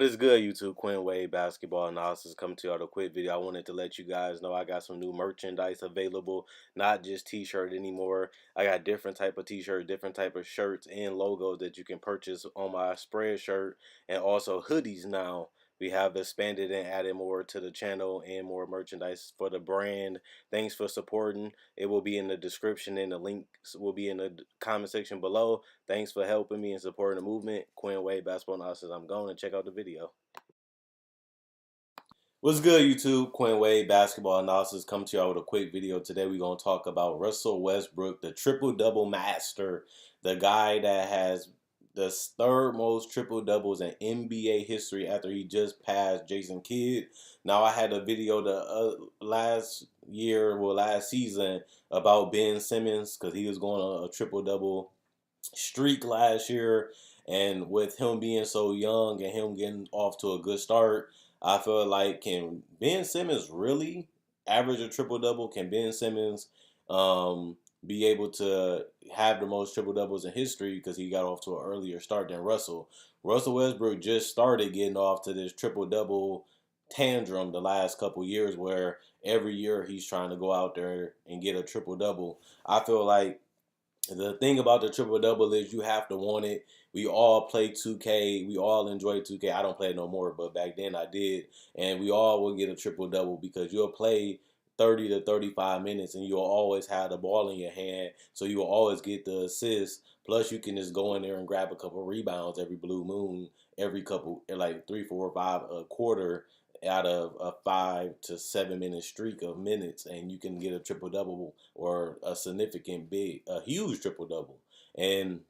is good, YouTube? Quinn Wade Basketball Analysis coming to you with a quick video. I wanted to let you guys know I got some new merchandise available, not just t-shirt anymore. I got different type of t-shirt, different type of shirts and logos that you can purchase on my spread shirt, and also hoodies now. We have expanded and added more to the channel and more merchandise for the brand. Thanks for supporting. It will be in the description and the links will be in the comment section below. Thanks for helping me and supporting the movement. Quinn Wade Basketball Analysis. I'm going to check out the video. What's good, YouTube? Quinn Wade Basketball Analysis coming to y'all with a quick video. Today we're going to talk about Russell Westbrook, the triple-double master, the guy that has the third most triple-doubles in NBA history after he just passed Jason Kidd. Now, I had a video last season about Ben Simmons because he was going on a triple-double streak last year, and with him being so young and him getting off to a good start, I feel like, can Ben Simmons really average a triple double? Can Ben Simmons be able to have the most triple doubles in history because he got off to an earlier start than Russell? Russell Westbrook just started getting off to this triple double tantrum the last couple years, where every year he's trying to go out there and get a triple double. I feel like the thing about the triple double is you have to want it. We all play 2K. We all enjoy 2K. I don't play it no more, but back then I did. And we all will get a triple double because you'll play 30 to 35 minutes and you'll always have the ball in your hand. So you'll always get the assist. Plus you can just go in there and grab a couple rebounds every blue moon, every couple, like 3, 4, 5 a quarter out of a 5 to 7 minute streak of minutes, and you can get a triple double or a huge triple double. And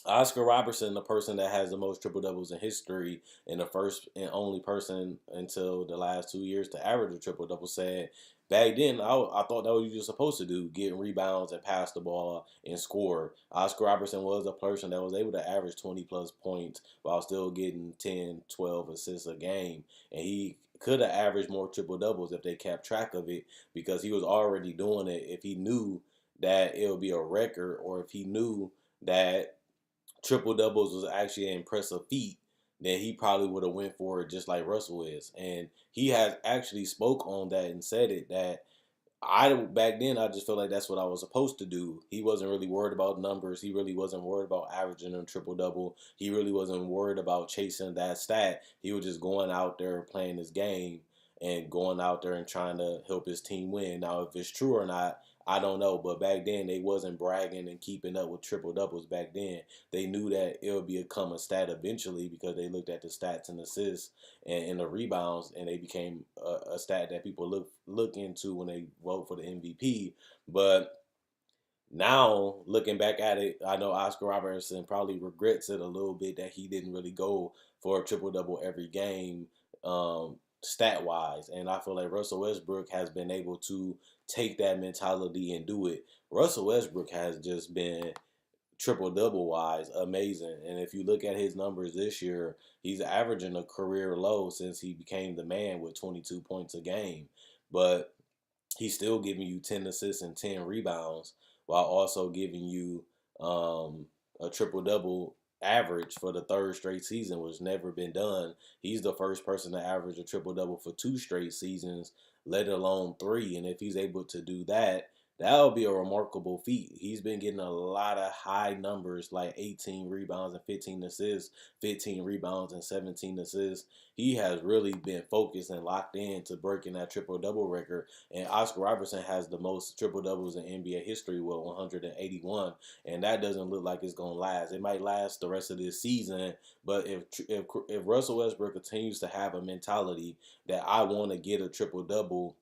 Oscar Robertson, the person that has the most triple doubles in history and the first and only person until the last 2 years to average a triple double, said back then I thought that was what you were supposed to do, get rebounds and pass the ball and score. Oscar Robertson was a person that was able to average 20 plus points while still getting 10, 12 assists a game, and he could have averaged more triple doubles if they kept track of it, because he was already doing it. If he knew that it would be a record, or if he knew that triple doubles was actually an impressive feat, then he probably would have went for it just like Russell is. And he has actually spoke on that and said it, that back then I just felt like that's what I was supposed to do. He wasn't really worried about numbers. He really wasn't worried about averaging a triple double. He really wasn't worried about chasing that stat. He was just going out there and playing his game and going out there and trying to help his team win. Now, if it's true or not, I don't know. But back then, they wasn't bragging and keeping up with triple doubles. Back then, they knew that it would become a stat eventually, because they looked at the stats and assists and the rebounds, and they became a stat that people look into when they vote for the MVP. But now, looking back at it, I know Oscar Robertson probably regrets it a little bit that he didn't really go for a triple double every game, stat wise. And I feel like Russell Westbrook has been able to take that mentality and do it. Russell Westbrook has just been triple double wise amazing. And if you look at his numbers this year, he's averaging a career low since he became the man with 22 points a game. But he's still giving you 10 assists and 10 rebounds while also giving you a triple double average for the third straight season, which never been done. He's the first person to average a triple double for 2 straight seasons, let alone 3. And if he's able to do that, that would be a remarkable feat. He's been getting a lot of high numbers, like 18 rebounds and 15 assists, 15 rebounds and 17 assists. He has really been focused and locked in to breaking that triple-double record. And Oscar Robertson has the most triple-doubles in NBA history with 181. And that doesn't look like it's going to last. It might last the rest of this season, but if Russell Westbrook continues to have a mentality that I want to get a triple-double,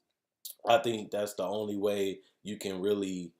I think that's the only way you can really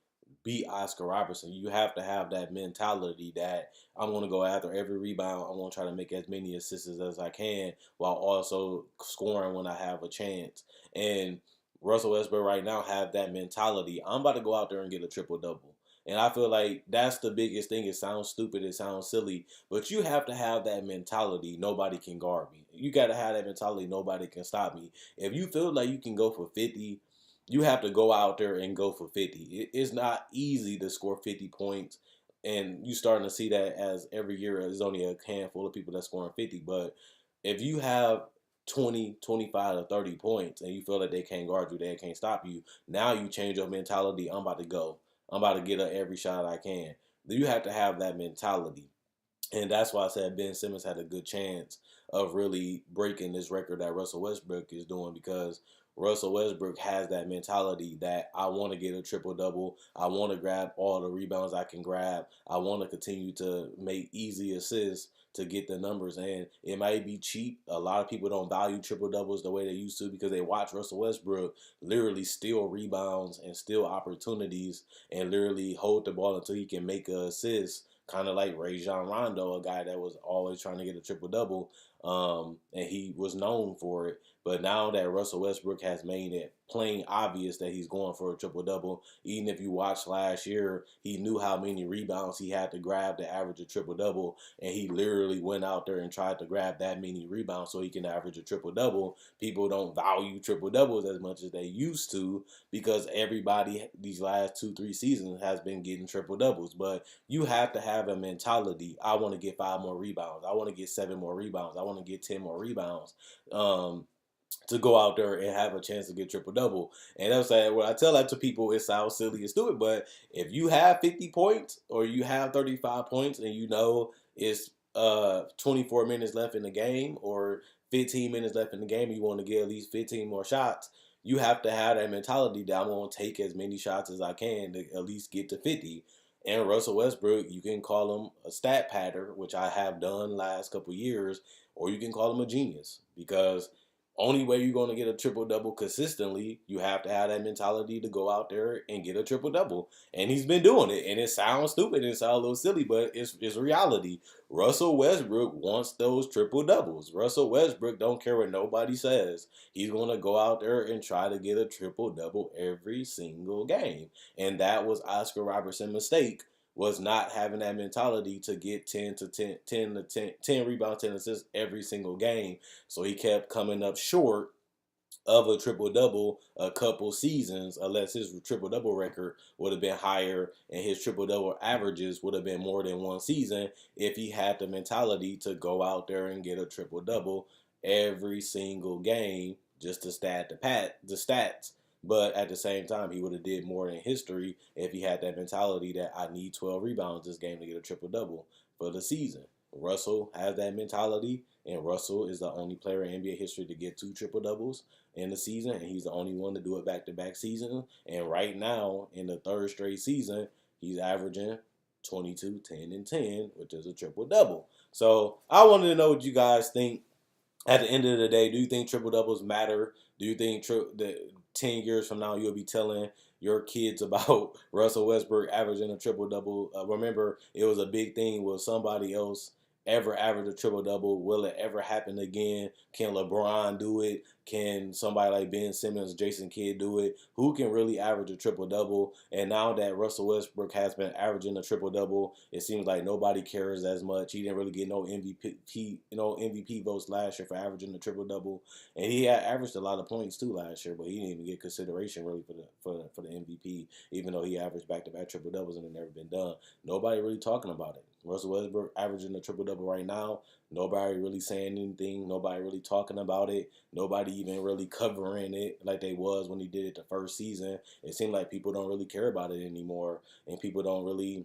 beat Oscar Robertson. You have to have that mentality that I'm going to go after every rebound. I'm going to try to make as many assists as I can while also scoring when I have a chance. And Russell Westbrook right now have that mentality. I'm about to go out there and get a triple-double. And I feel like that's the biggest thing. It sounds stupid, it sounds silly, but you have to have that mentality. Nobody can guard me. You got to have that mentality. Nobody can stop me. If you feel like you can go for 50, you have to go out there and go for 50. It's not easy to score 50 points, and you starting to see that as every year there's only a handful of people that's scoring 50. But if you have 20, 25 to 30 points and you feel that they can't guard you, they can't stop you, now you change your mentality. I'm about to go. I'm about to get up every shot I can. You have to have that mentality. And that's why I said Ben Simmons had a good chance of really breaking this record that Russell Westbrook is doing, because Russell Westbrook has that mentality that I want to get a triple double. I want to grab all the rebounds I can grab. I want to continue to make easy assists to get the numbers. And it might be cheap. A lot of people don't value triple doubles the way they used to because they watch Russell Westbrook literally steal rebounds and steal opportunities and literally hold the ball until he can make a assist, kind of like Rajon Rondo, a guy that was always trying to get a triple double, and he was known for it. But now that Russell Westbrook has made it plain obvious that he's going for a triple double, even if you watched last year, he knew how many rebounds he had to grab to average a triple double, and he literally went out there and tried to grab that many rebounds so he can average a triple double. People don't value triple doubles as much as they used to because everybody these last 2-3 seasons has been getting triple doubles. But you have to have a mentality. I want to get 5 more rebounds. I want to get 7 more rebounds. I want to get 10 more rebounds. To go out there and have a chance to get triple double. And that's like, when I tell that to people, it sounds silly and stupid, but if you have 50 points or you have 35 points and you know it's 24 minutes left in the game or 15 minutes left in the game and you want to get at least 15 more shots, you have to have that mentality that I'm going to take as many shots as I can to at least get to 50. And Russell Westbrook, you can call him a stat patter, which I have done last couple years, or you can call him a genius, because only way you're going to get a triple double consistently, you have to have that mentality to go out there and get a triple double. And he's been doing it. And it sounds stupid and it sounds a little silly, but it's reality. Russell Westbrook wants those triple doubles. Russell Westbrook don't care what nobody says. He's going to go out there and try to get a triple double every single game. And that was Oscar Robertson's mistake, was not having that mentality to get 10 rebounds, 10 assists every single game. So he kept coming up short of a triple double a couple seasons, unless his triple double record would have been higher and his triple double averages would have been more than one season if he had the mentality to go out there and get a triple double every single game just to stat the stats. But at the same time, he would have did more in history if he had that mentality that I need 12 rebounds this game to get a triple double for the season. Russell has that mentality, and Russell is the only player in NBA history to get 2 triple doubles in the season, and he's the only one to do it back-to-back season. And right now, in the 3rd straight season, he's averaging 22, 10, and 10, which is a triple double. So I wanted to know what you guys think. At the end of the day, do you think triple doubles matter? Do you think that 10 years from now you'll be telling your kids about Russell Westbrook averaging a triple double? Remember, it was a big thing. Will somebody else ever average a triple double? Will it ever happen again? Can LeBron do it? Can somebody like Ben Simmons, Jason Kidd do it? Who can really average a triple double? And now that Russell Westbrook has been averaging a triple double, it seems like nobody cares as much. He didn't really get no MVP votes last year for averaging a triple double, and he had averaged a lot of points too last year, but he didn't even get consideration really for the MVP, even though he averaged back-to-back triple doubles and it never been done. Nobody really talking about it. Russell Westbrook averaging a triple double right now. Nobody really saying anything. Nobody really talking about it. Nobody even really covering it like they was when he did it the first season. It seemed like people don't really care about it anymore, and people don't really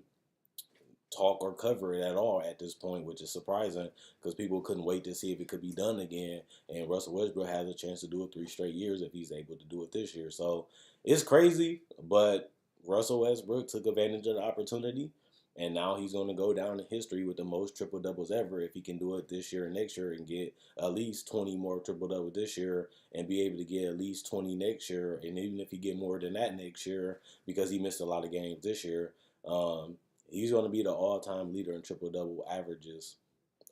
talk or cover it at all at this point, which is surprising because people couldn't wait to see if it could be done again. And Russell Westbrook has a chance to do it 3 straight years if he's able to do it this year. So it's crazy, but Russell Westbrook took advantage of the opportunity. And now he's going to go down in history with the most triple doubles ever if he can do it this year and next year and get at least 20 more triple doubles this year and be able to get at least 20 next year. And even if he get more than that next year, because he missed a lot of games this year, he's going to be the all-time leader in triple double averages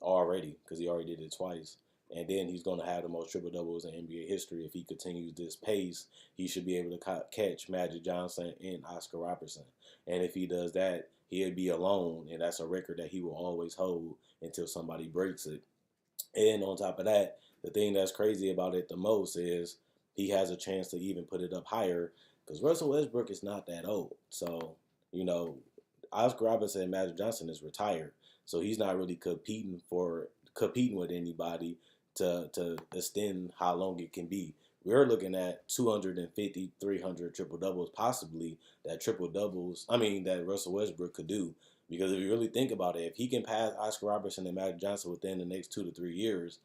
already because he already did it twice. And then he's going to have the most triple doubles in NBA history. If he continues this pace, he should be able to catch Magic Johnson and Oscar Robertson. And if he does that, he'll be alone, and that's a record that he will always hold until somebody breaks it. And on top of that, the thing that's crazy about it the most is he has a chance to even put it up higher because Russell Westbrook is not that old. So, Oscar Robertson and Magic Johnson is retired. So he's not really competing with anybody to extend how long it can be. We're looking at 250, 300 triple doubles, possibly that Russell Westbrook could do. Because if you really think about it, if he can pass Oscar Robertson and Magic Johnson within the next 2 to 3 years,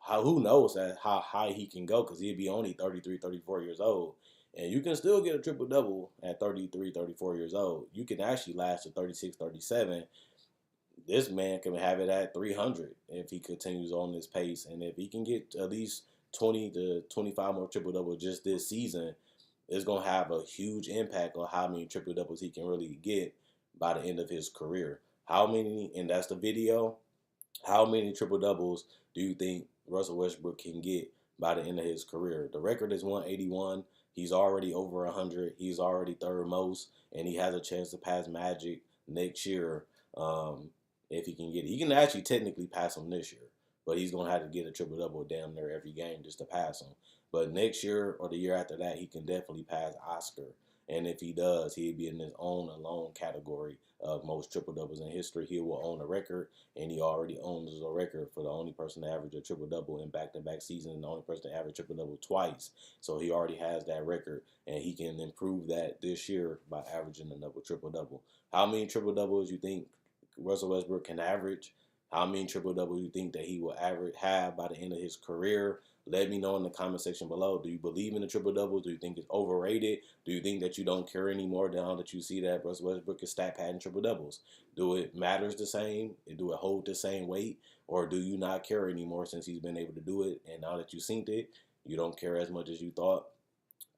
who knows how high he can go, because he'd be only 33, 34 years old. And you can still get a triple double at 33, 34 years old. You can actually last to 36, 37. This man can have it at 300 if he continues on this pace. And if he can get at least 20 to 25 more triple doubles just this season, it's going to have a huge impact on how many triple doubles he can really get by the end of his career. How many, and that's the video, how many triple doubles do you think Russell Westbrook can get by the end of his career? The record is 181. He's already over 100. He's already third most, and he has a chance to pass Magic next year if he can get it. He can actually technically pass him this year, but he's going to have to get a triple double damn near every game just to pass him. But next year or the year after that, he can definitely pass Oscar. And if he does, he'd be in his own alone category of most triple doubles in history. He will own a record, and he already owns a record for the only person to average a triple double in back-to-back seasons, and the only person to average triple double twice. So he already has that record, and he can improve that this year by averaging another triple double. How many triple doubles you think Russell Westbrook can average? How many triple doubles you think that he will have by the end of his career? Let me know in the comment section below. Do you believe in the triple doubles? Do you think it's overrated? Do you think that you don't care anymore now that you see that Russell Westbrook is stat padding triple doubles? Do it matters the same? Do it hold the same weight? Or do you not care anymore since he's been able to do it? And now that you've seen it, you don't care as much as you thought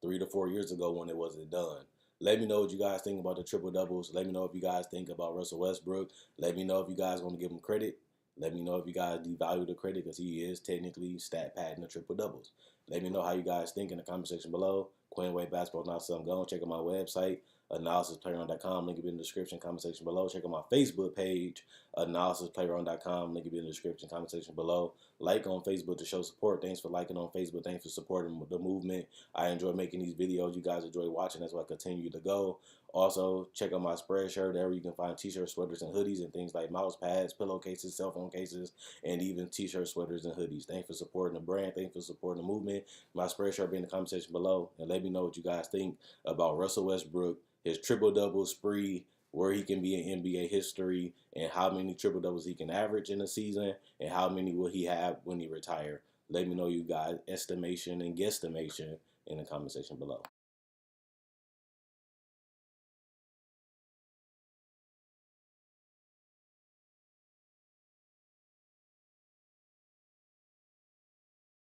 3 to 4 years ago when it wasn't done. Let me know what you guys think about the triple doubles. Let me know if you guys think about Russell Westbrook. Let me know if you guys want to give him credit. Let me know if you guys devalue the credit, because he is technically stat padding the triple doubles. Let me know how you guys think in the comment section below. Quinn Wade Basketball Analysis. I'm going. Check out my website, analysisplayground.com. Link will be in the description, comment section below. Check out my Facebook page, analysisplayground.com. Link will be in the description, comment section below. Like on Facebook to show support. Thanks for liking on Facebook. Thanks for supporting the movement. I enjoy making these videos. You guys enjoy watching. That's why I continue to go. Also, check out my Spreadshirt. There you can find t-shirts, sweaters, and hoodies, and things like mouse pads, pillowcases, cell phone cases, and even t-shirts, sweaters, and hoodies. Thanks for supporting the brand. Thanks for supporting the movement. My Spreadshirt be in the comment section below. And let me know what you guys think about Russell Westbrook, his triple-double spree, where he can be in NBA history, and how many triple-doubles he can average in a season, and how many will he have when he retire. Let me know you guys' estimation and guesstimation in the comment section below.